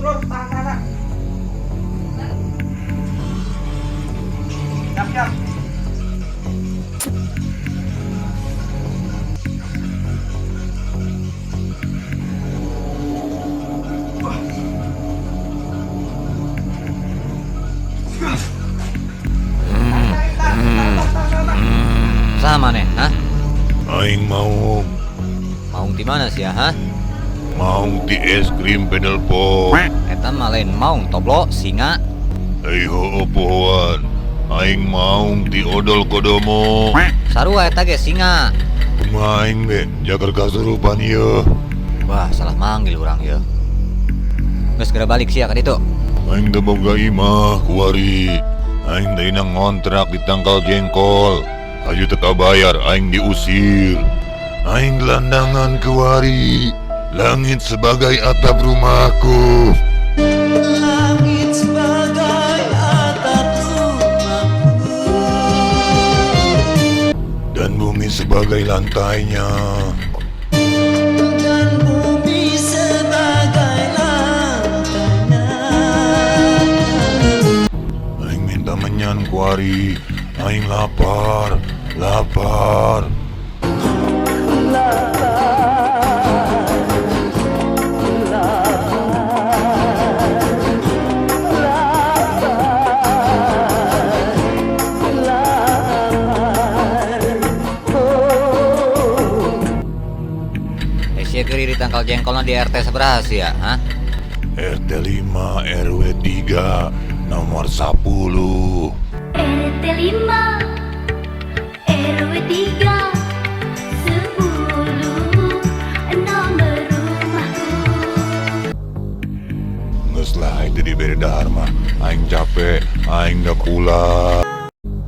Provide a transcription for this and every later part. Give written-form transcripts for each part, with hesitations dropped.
Lurus, tahan. Siap. Sama nih, hah? Aing mau Maung di mana sih ya, hah? di es krim pedal pop. Eta mah lain maung toblo singa. Ayo opoan. Aing mau di odol kodomo. Sarua eta ge singa. Kumaing be jagar kasurupan ieu. Wah, salah manggil urang ya. Geus geura balik sia ka ditu. Aing teu boga imah kuari. Aing teh inang ngontrak di tangkal jengkol. Aju teu kabayar aing diusir. Aing gelandangan kuari. Langit sebagai atap rumahku. Langit sebagai atap rumahku Dan bumi sebagai lantainya. dan bumi sebagai lantainya. Aing minta menyan kuari. Aing lapar. Sia kiri di tangkal jengkolna di RT seberapa sih ya, hah? RT 5 RW 3 nomor 10. RT 5 RW 3 10 nomor rumahku. Nges lah itu diberi dharma. Aing capek, aing da pulang.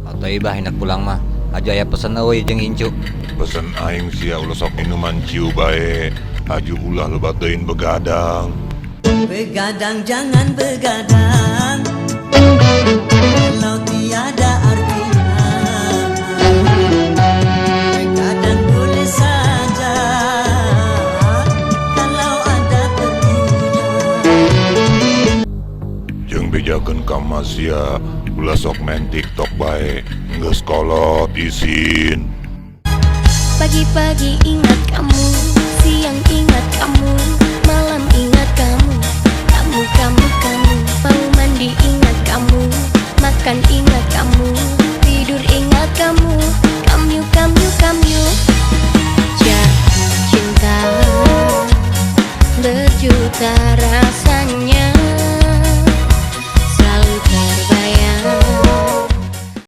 Atau ibah hendak pulang mah. Aja aya pesen euy jeung incu. Pesen aing sia ulah sok minuman ciu bae. Aju ulah lo batein begadang. Begadang jangan begadang kalau tiada artinya. Begadang boleh saja kalau ada perlunya. Jeung bejakeun ka masia ulah sok main TikTok bae. Geus kolot isin. Pagi-pagi ingat kamu, siang ingat kamu, malam ingat kamu. Mau mandi ingat kamu, makan ingat kamu, tidur ingat kamu. Kamu